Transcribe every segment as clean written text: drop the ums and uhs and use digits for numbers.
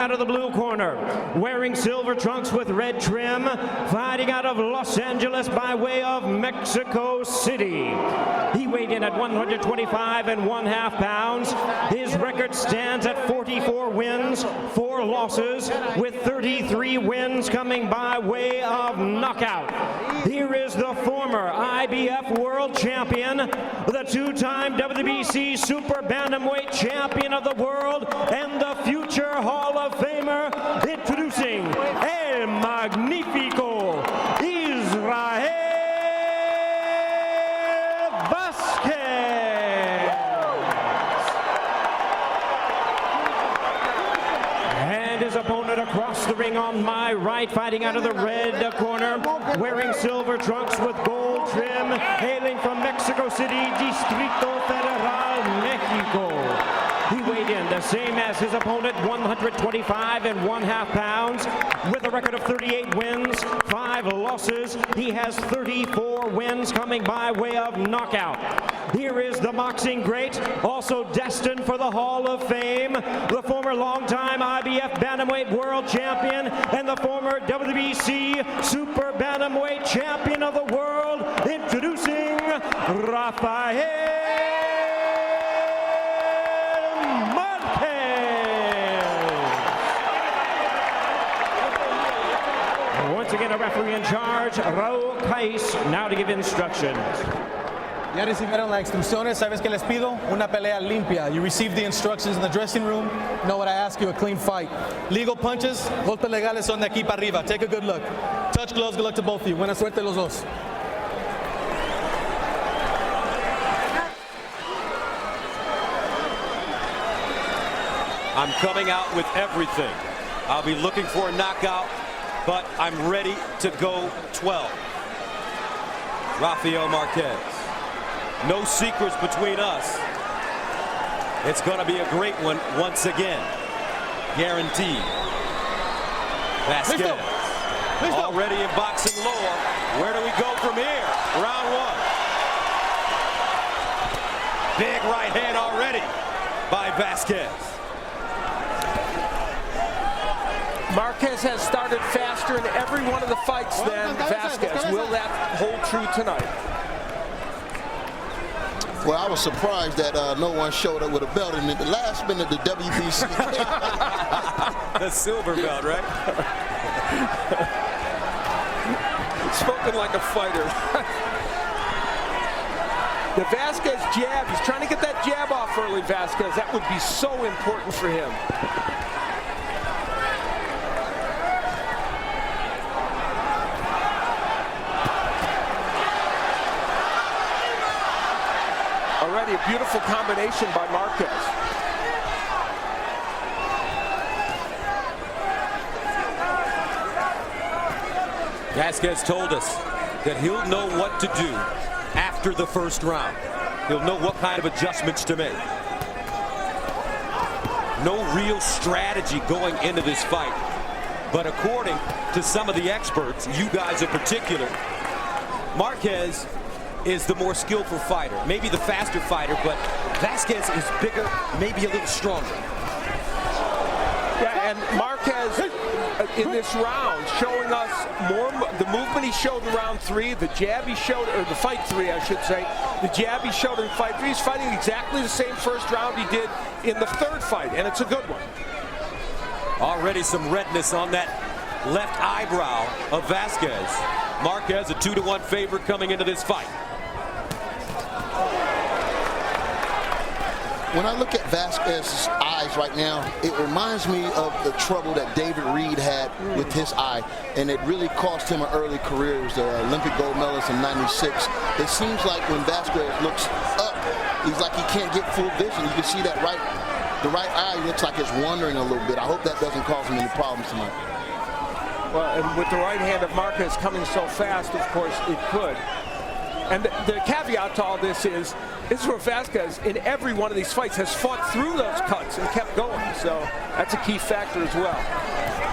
Out of the blue corner, wearing silver trunks with red trim, fighting out of Los Angeles by way of Mexico City. He weighed in at 125 1/2 pounds. His record stands at 44 wins, 4 losses, with 33 wins coming by way of knockout. Here is the former IBF World Champion, the 2-time WBC Super Bantamweight Champion of the world, and the future Hall of Famer, introducing El Magnifico Israel Vazquez. And his opponent across the ring on my right, fighting out of the red corner, wearing silver trunks with gold trim, hailing from Mexico City, Distrito Federal, Mexico. He weighed in the same as his opponent, 125 1/2 pounds, with a record of 38 wins, 5 losses. He has 34 wins coming by way of knockout. Here is the boxing great, also destined for the Hall of Fame, the former longtime IBF Bantamweight World Champion and the former WBC Super Bantamweight Champion of the world, introducing Rafael Marquez. Once again, a referee in charge, Rafael Marquez, now to give instructions. Ya recibieron las instrucciones. ¿Sabes qué les pido? Una pelea limpia. You received the instructions in the dressing room. Know what I ask you, a clean fight. Legal punches, golpes legales son de aquí para arriba. Take a good look. Touch gloves, good luck to both of you. Buena suerte los dos. I'm coming out with everything. I'll be looking for a knockout, but I'm ready to go 12. Rafael Marquez. No secrets between us. It's going to be a great one once again. Guaranteed. Vazquez. Already in boxing lore. Where do we go from here? Round 1. Big right hand already by Vazquez. Marquez has started faster in every one of the fights than Vazquez. Will that hold true tonight? Well, I was surprised that no one showed up with a belt in the last minute of the WBC. The silver belt, right? Spoken like a fighter. The Vazquez jab, he's trying to get that jab off early, Vazquez. That would be so important for him. Already a beautiful combination by Marquez. Vazquez told us that he'll know what to do after the first round. He'll know what kind of adjustments to make. No real strategy going into this fight. But according to some of the experts, you guys in particular, Marquez is the more skillful fighter, maybe the faster fighter, but Vazquez is bigger, maybe a little stronger. Yeah, and Marquez in this round showing us more, the movement he showed in round 3, the jab he showed, or the fight 3 I should say, the jab he showed in fight 3, he's fighting exactly the same first round he did in the 3rd fight, and it's a good one. Already some redness on that left eyebrow of Vazquez. Marquez a 2-1 favorite coming into this fight. When I look at Vazquez's eyes right now, it reminds me of the trouble that David Reed had with his eye, and it really cost him an early career. He was the Olympic gold medalist in '96. It seems like when Vazquez looks up, he's like he can't get full vision. You can see that the right eye looks like it's wandering a little bit. I hope that doesn't cause him any problems tonight. Well, and with the right hand of Marquez coming so fast, of course, it could. And the caveat to all this is where Vazquez, in every one of these fights, has fought through those cuts and kept going. So that's a key factor as well.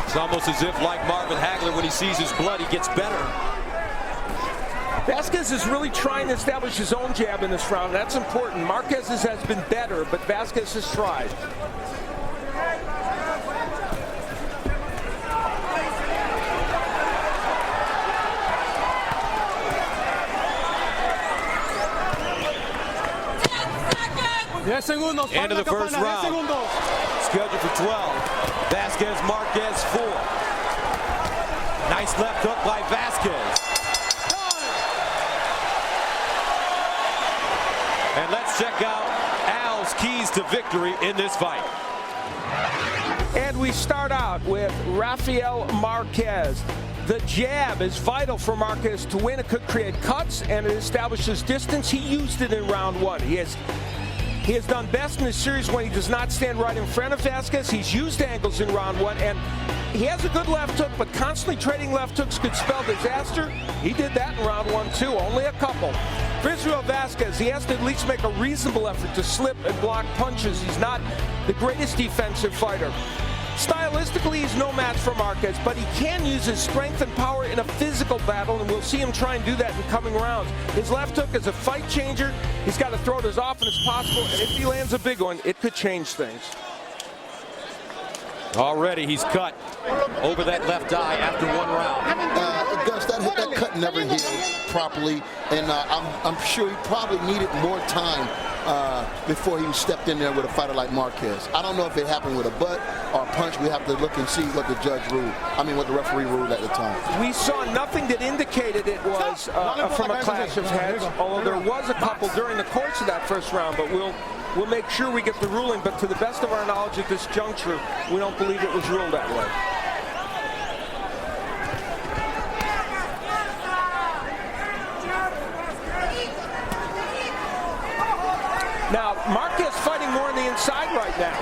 It's almost as if, like Marvin Hagler, when he sees his blood, he gets better. Vazquez is really trying to establish his own jab in this round. That's important. Marquez's has been better, but Vazquez has tried. segundos. Into the first round. Scheduled for 12. Vazquez, Marquez, 4. Nice left hook by Vazquez. And let's check out Al's keys to victory in this fight. And we start out with Rafael Marquez. The jab is vital for Marquez to win. It could create cuts and it establishes distance. He used it in round 1. He has done best in this series when he does not stand right in front of Vazquez. He's used angles in round 1, and he has a good left hook, but constantly trading left hooks could spell disaster. He did that in round 1 too, only a couple. For Rafael Vazquez, he has to at least make a reasonable effort to slip and block punches. He's not the greatest defensive fighter. Stylistically, he's no match for Marquez, but he can use his strength and power in a physical battle, and we'll see him try and do that in coming rounds. His left hook is a fight changer. He's got to throw it as often as possible, and if he lands a big one, it could change things. Already he's cut over that left eye after 1 round. Gus, that cut never healed properly, and I'm sure he probably needed more time before he stepped in there with a fighter like Marquez. I don't know if it happened with a butt or a punch. We have to look and see what the judge ruled. I mean, what the referee ruled at the time. We saw nothing that indicated it was from a clash of heads, although there was a couple during the course of that first round, but we'll make sure we get the ruling. But to the best of our knowledge at this juncture, we don't believe it was ruled that way. Now, Marquez fighting more on the inside right now.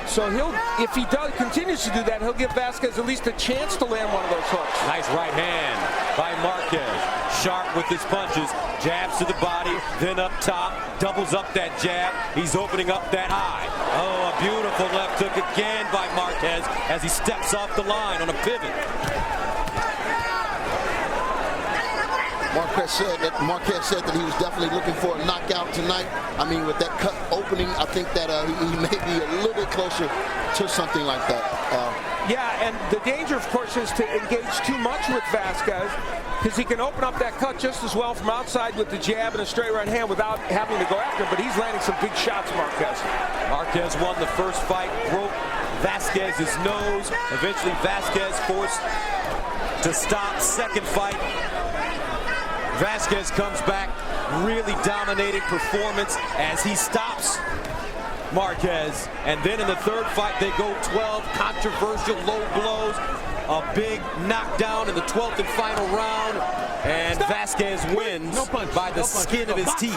So if he continues to do that, he'll give Vazquez at least a chance to land one of those hooks. Nice right hand by Marquez. Sharp with his punches. Jabs to the body, then up top. Doubles up that jab. He's opening up that eye. Oh, a beautiful left hook again by Marquez as he steps off the line on a pivot. Marquez said that he was definitely looking for a knockout tonight. I mean, with that cut opening, I think that he may be a little bit closer to something like that. Yeah, and the danger, of course, is to engage too much with Vazquez, because he can open up that cut just as well from outside with the jab and a straight right hand without having to go after him, but he's landing some big shots, Marquez. Marquez won the first fight, broke Vazquez's nose. Eventually, Vazquez forced to stop. Second fight, Vazquez comes back, really dominating performance as he stops Marquez. And then in the third fight, they go 12 controversial low blows. A big knockdown in the 12th and final round. And Vazquez wins by the skin of his teeth.